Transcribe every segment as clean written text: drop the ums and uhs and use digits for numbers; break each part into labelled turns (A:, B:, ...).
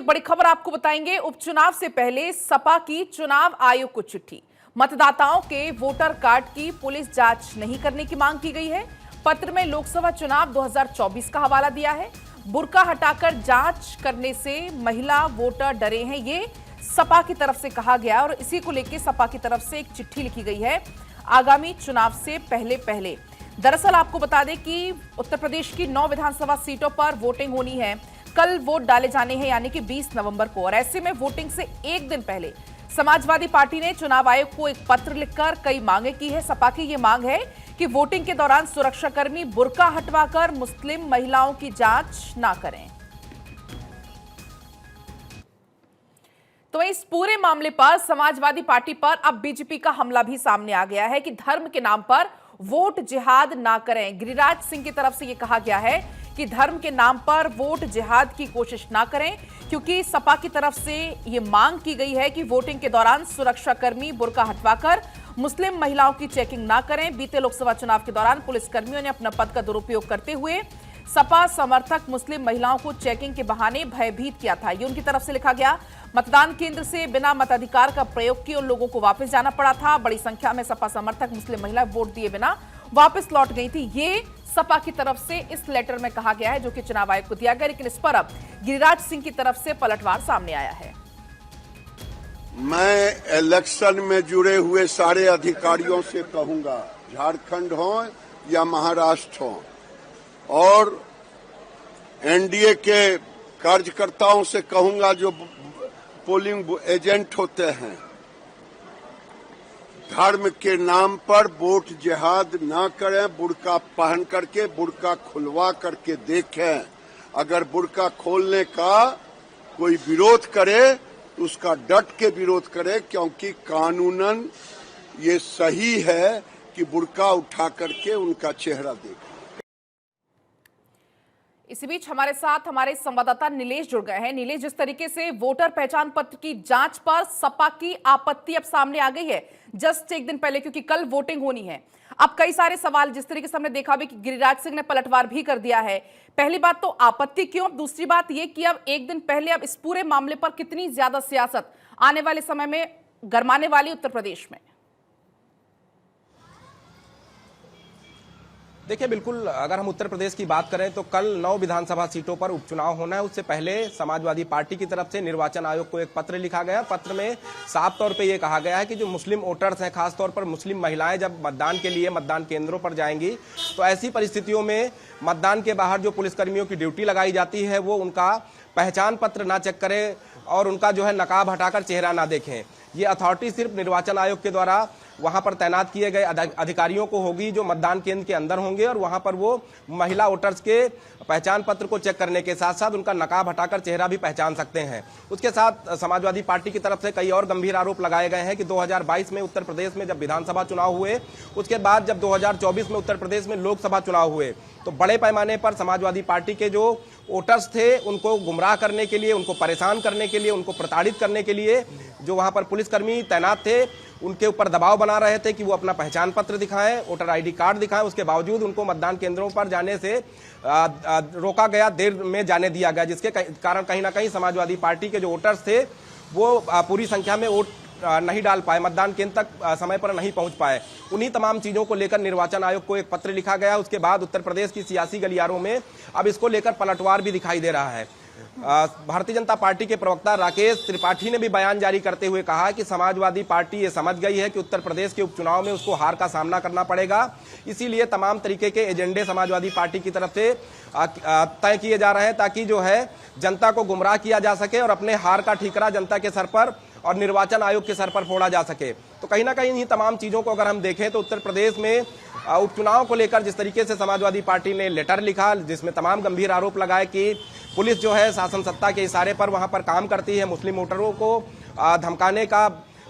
A: एक बड़ी खबर आपको बताएंगे। उपचुनाव से पहले सपा की चुनाव आयोग को चिट्ठी। मतदाताओं के वोटर कार्ड की पुलिस जांच नहीं करने की मांग की गई है। पत्र में लोकसभा चुनाव 2024 का हवाला दिया है। बुर्का हटाकर जांच करने से महिला वोटर डरे हैं, ये सपा की तरफ से कहा गया और इसी को लेकर सपा की तरफ से एक चिट्ठी लिखी गई है आगामी चुनाव से पहले। दरअसल आपको बता दें कि उत्तर प्रदेश की 9 विधानसभा सीटों पर वोटिंग होनी है। कल वोट डाले जाने हैं, यानी कि 20 नवंबर को। और ऐसे में वोटिंग से एक दिन पहले समाजवादी पार्टी ने चुनाव आयोग को एक पत्र लिखकर कई मांगे की है। सपा की यह मांग है कि वोटिंग के दौरान सुरक्षाकर्मी बुर्का हटवाकर मुस्लिम महिलाओं की जांच ना करें। तो इस पूरे मामले पर समाजवादी पार्टी पर अब बीजेपी का हमला भी सामने आ गया है कि धर्म के नाम पर वोट जिहाद ना करें। गिरिराज सिंह की तरफ से यह कहा गया है कि धर्म के नाम पर वोट जिहाद की कोशिश ना करें, क्योंकि सपा की तरफ से यह मांग की गई है कि वोटिंग के दौरान सुरक्षाकर्मी बुर्का हटवाकर मुस्लिम महिलाओं की चेकिंग ना करें। बीते लोकसभा चुनाव के दौरान पुलिसकर्मियों ने अपना पद का दुरुपयोग करते हुए सपा समर्थक मुस्लिम महिलाओं को चेकिंग के बहाने भयभीत किया था। ये उनकी तरफ से लिखा गया। मतदान केंद्र से बिना मताधिकार का प्रयोग किए उन लोगों को वापस जाना पड़ा था। बड़ी संख्या में सपा समर्थक मुस्लिम महिला वोट दिए बिना वापस लौट गई थी। ये सपा की तरफ से इस लेटर में कहा गया है जो कि चुनाव आयोग को दिया गया। लेकिन इस पर अब गिरिराज सिंह की तरफ से पलटवार सामने आया है।
B: मैं इलेक्शन में जुड़े हुए सारे अधिकारियों से कहूंगा, झारखंड हो या महाराष्ट्र हो, और एनडीए के कार्यकर्ताओं से कहूंगा जो पोलिंग एजेंट होते हैं, धर्म के नाम पर वोट जिहाद ना करें। बुर्का पहन करके, बुर्का खुलवा करके देखें। अगर बुर्का खोलने का कोई विरोध करे तो उसका डट के विरोध करे, क्योंकि कानूनन ये सही है कि बुर्का उठा करके उनका चेहरा देखें।
A: इसी बीच हमारे साथ हमारे संवाददाता नीलेश जुड़ गए हैं। नीलेश, जिस तरीके से वोटर पहचान पत्र की जांच पर सपा की आपत्ति अब सामने आ गई है जस्ट एक दिन पहले, क्योंकि कल वोटिंग होनी है। अब कई सारे सवाल, जिस तरीके से हमने देखा भी कि गिरिराज सिंह ने पलटवार भी कर दिया है। पहली बात तो आपत्ति क्यों, अब दूसरी बात यह कि अब एक दिन पहले अब इस पूरे मामले पर कितनी ज्यादा सियासत आने वाले समय में गरमाने वाली उत्तर प्रदेश में।
C: देखिए, बिल्कुल अगर हम उत्तर प्रदेश की बात करें तो कल 9 विधानसभा सीटों पर उपचुनाव होना है। उससे पहले समाजवादी पार्टी की तरफ से निर्वाचन आयोग को एक पत्र लिखा गया। पत्र में साफ तौर पे ये कहा गया है कि जो मुस्लिम वोटर्स हैं, खासतौर पर मुस्लिम महिलाएं जब मतदान के लिए मतदान केंद्रों पर जाएंगी तो ऐसी परिस्थितियों में मतदान के बाहर जो पुलिसकर्मियों की ड्यूटी लगाई जाती है वो उनका पहचान पत्र ना चेक करें और उनका जो है नकाब हटाकर चेहरा ना देखें। ये अथॉरिटी सिर्फ निर्वाचन आयोग के द्वारा वहां पर तैनात किए गए अधिकारियों को होगी जो मतदान केंद्र के अंदर होंगे, और वहां पर वो महिला वोटर्स के पहचान पत्र को चेक करने के साथ साथ उनका नकाब हटाकर चेहरा भी पहचान सकते हैं। उसके साथ समाजवादी पार्टी की तरफ से कई और गंभीर आरोप लगाए गए हैं कि 2022 में उत्तर प्रदेश में जब विधानसभा चुनाव हुए, उसके बाद जब 2024 में उत्तर प्रदेश में लोकसभा चुनाव हुए तो बड़े पैमाने पर समाजवादी पार्टी के जो वोटर्स थे उनको गुमराह करने के लिए, उनको परेशान करने के लिए, उनको प्रताड़ित करने के लिए जो वहां पर पुलिसकर्मी तैनात थे उनके ऊपर दबाव बना रहे थे कि वो अपना पहचान पत्र दिखाएं, वोटर आईडी कार्ड दिखाएं। उसके बावजूद उनको मतदान केंद्रों पर जाने से रोका गया, देर में जाने दिया गया, जिसके कारण कहीं ना कहीं समाजवादी पार्टी के जो वोटर्स थे वो पूरी संख्या में वोट नहीं डाल पाए, मतदान केंद्र तक समय पर नहीं पहुंच पाए। उन्हीं तमाम चीजों को लेकर निर्वाचन आयोग को एक पत्र लिखा गया। उसके बाद उत्तर प्रदेश की सियासी गलियारों में अब इसको लेकर पलटवार भी दिखाई दे रहा है। भारतीय जनता पार्टी के प्रवक्ता राकेश त्रिपाठी ने भी बयान जारी करते हुए कहा कि समाजवादी पार्टी ये समझ गई है कि उत्तर प्रदेश के उपचुनाव में उसको हार का सामना करना पड़ेगा, इसीलिए तमाम तरीके के एजेंडे समाजवादी पार्टी की तरफ से तय किए जा रहे हैं ताकि जो है जनता को गुमराह किया जा सके और अपने हार का ठीकरा जनता के सर पर और निर्वाचन आयोग के सर पर फोड़ा जा सके। तो कहीं ना कहीं इन तमाम चीजों को अगर हम देखें तो उत्तर प्रदेश में उपचुनाव को लेकर जिस तरीके से समाजवादी पार्टी ने लेटर लिखा जिसमें तमाम गंभीर आरोप लगाए कि पुलिस जो है शासन सत्ता के इशारे पर वहां पर काम करती है, मुस्लिम वोटरों को धमकाने का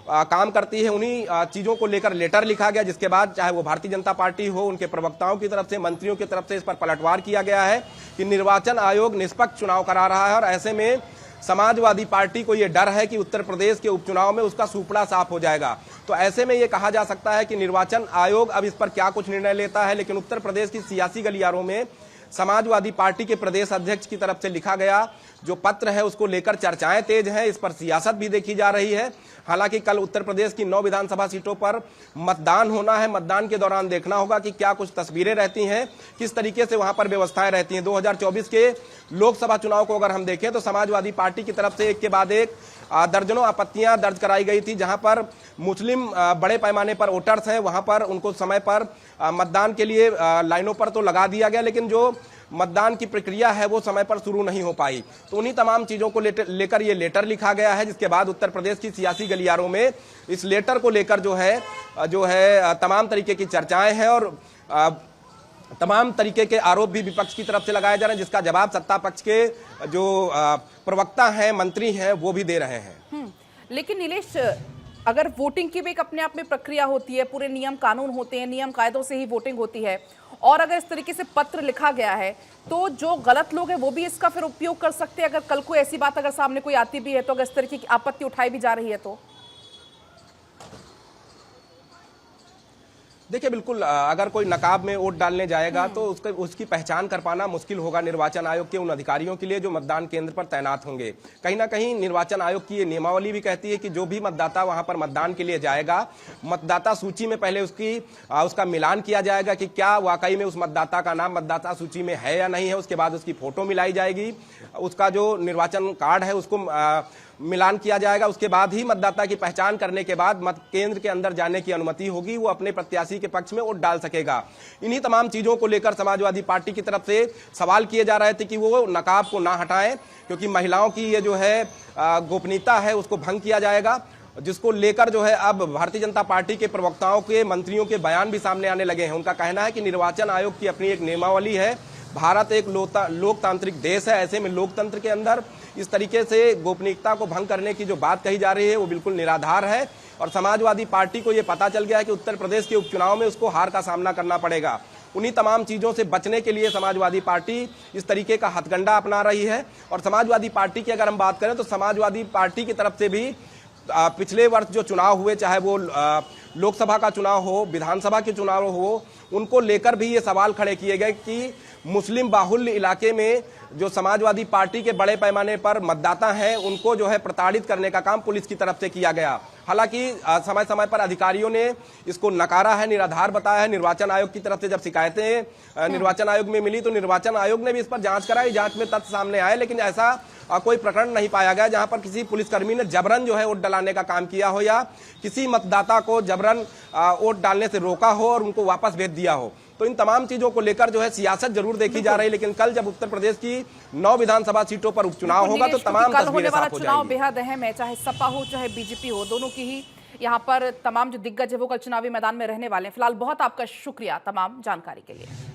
C: काम करती है, उन्हीं चीजों को लेकर लेटर लिखा गया, जिसके बाद चाहे वो भारतीय जनता पार्टी हो, उनके प्रवक्ताओं की तरफ से, मंत्रियों की तरफ से इस पर पलटवार किया गया है कि निर्वाचन आयोग निष्पक्ष चुनाव करा रहा है। और ऐसे में समाजवादी पार्टी को यह डर है कि उत्तर प्रदेश के उपचुनाव में उसका सूपड़ा साफ हो जाएगा। तो ऐसे में यह कहा जा सकता है कि निर्वाचन आयोग अब इस पर क्या कुछ निर्णय लेता है, लेकिन उत्तर प्रदेश की सियासी गलियारों में समाजवादी पार्टी के प्रदेश अध्यक्ष की तरफ से लिखा गया जो पत्र है उसको लेकर चर्चाएं तेज हैं, इस पर सियासत भी देखी जा रही है। हालांकि कल उत्तर प्रदेश की 9 विधानसभा सीटों पर मतदान होना है। मतदान के दौरान देखना होगा कि क्या कुछ तस्वीरें रहती हैं, किस तरीके से वहां पर व्यवस्थाएं रहती हैं। 2024 के लोकसभा चुनाव को अगर हम देखें तो समाजवादी पार्टी की तरफ से एक के बाद एक दर्जनों आपत्तियां दर्ज कराई गई थी। जहां पर मुस्लिम बड़े पैमाने पर वोटर्स हैं वहां पर उनको समय पर मतदान के लिए लाइनों पर तो लगा दिया गया, लेकिन जो मतदान की प्रक्रिया है वो समय पर शुरू नहीं हो पाई। तो उन्हीं तमाम चीजों को लेकर ये लेटर लिखा गया है, जिसके बाद उत्तर प्रदेश की सियासी गलियारों में इस लेटर को लेकर जो है तमाम तरीके की चर्चाएं हैं और तमाम तरीके के आरोप भी विपक्ष की तरफ से लगाए जा रहे हैं, जिसका जवाब सत्ता पक्ष के जो प्रवक्ता हैं, मंत्री हैं, वो भी दे रहे हैं।
A: लेकिन नीलेश, अगर वोटिंग की भी एक अपने आप में प्रक्रिया होती है, पूरे नियम कानून होते हैं, नियम कायदों से ही वोटिंग होती है, और अगर इस तरीके से पत्र लिखा गया है तो जो गलत लोग हैं वो भी इसका फिर उपयोग कर सकते हैं। अगर कल को ऐसी बात अगर सामने कोई आती भी है तो अगर इस तरीके की आपत्ति उठाई भी जा रही है तो
C: देखिए, बिल्कुल अगर कोई नकाब में वोट डालने जाएगा तो उसकी पहचान कर पाना मुश्किल होगा निर्वाचन आयोग के उन अधिकारियों के लिए जो मतदान केंद्र पर तैनात होंगे। कहीं ना कहीं निर्वाचन आयोग की ये नियमावली भी कहती है कि जो भी मतदाता वहां पर मतदान के लिए जाएगा, मतदाता सूची में पहले उसका मिलान किया जाएगा कि क्या वाकई में उस मतदाता का नाम मतदाता सूची में है या नहीं है। उसके बाद उसकी फोटो मिलाई जाएगी, उसका जो निर्वाचन कार्ड है उसको मिलान किया जाएगा। उसके बाद ही मतदाता की पहचान करने के बाद मत केंद्र के अंदर जाने की अनुमति होगी, वो अपने प्रत्याशी के पक्ष में वोट डाल सकेगा। इन्हीं तमाम चीजों को लेकर समाजवादी पार्टी की तरफ से सवाल किए जा रहे थे कि वो नकाब को ना हटाएं, क्योंकि महिलाओं की ये जो है गोपनीयता है उसको भंग किया जाएगा, जिसको लेकर जो है अब भारतीय जनता पार्टी के प्रवक्ताओं के, मंत्रियों के बयान भी सामने आने लगे हैं। उनका कहना है कि निर्वाचन आयोग की अपनी एक नियमावली है, भारत एक लोकतांत्रिक देश है, ऐसे में लोकतंत्र के अंदर इस तरीके से गोपनीयता को भंग करने की जो बात कही जा रही है वो बिल्कुल निराधार है। और समाजवादी पार्टी को ये पता चल गया है कि उत्तर प्रदेश के उपचुनाव में उसको हार का सामना करना पड़ेगा। उन्हीं तमाम चीजों से बचने के लिए समाजवादी पार्टी इस तरीके का हथकंडा अपना रही है। और समाजवादी पार्टी की अगर हम बात करें तो समाजवादी पार्टी की तरफ से भी पिछले वर्ष जो चुनाव हुए, चाहे वो लोकसभा का चुनाव हो, विधानसभा के चुनाव हो, उनको लेकर भी ये सवाल खड़े किए गए कि मुस्लिम बाहुल्य इलाके में जो समाजवादी पार्टी के बड़े पैमाने पर मतदाता हैं उनको जो है प्रताड़ित करने का काम पुलिस की तरफ से किया गया। हालांकि समय समय पर अधिकारियों ने इसको नकारा है, निराधार बताया है। निर्वाचन आयोग की तरफ से जब शिकायतें निर्वाचन आयोग में मिली तो निर्वाचन आयोग ने भी इस पर जांच कराई, जांच में तथ्य सामने आए, लेकिन ऐसा कोई प्रकरण नहीं पाया गया जहां पर किसी पुलिसकर्मी ने जबरन जो है वोट डलाने का काम किया हो या किसी मतदाता को जबरन वोट डालने से रोका हो और उनको वापस भेज दिया हो। तो इन तमाम चीजों को लेकर जो है सियासत जरूर देखी जा रही है, लेकिन कल जब उत्तर प्रदेश की 9 विधानसभा सीटों पर उपचुनाव होगा तो तमाम तस्वीरें साफ हो
A: चुनाव बेहद अहम है, चाहे सपा हो चाहे बीजेपी हो, दोनों की ही यहाँ पर तमाम जो दिग्गज है वो कल चुनावी मैदान में रहने वाले हैं। फिलहाल बहुत आपका शुक्रिया तमाम जानकारी के लिए।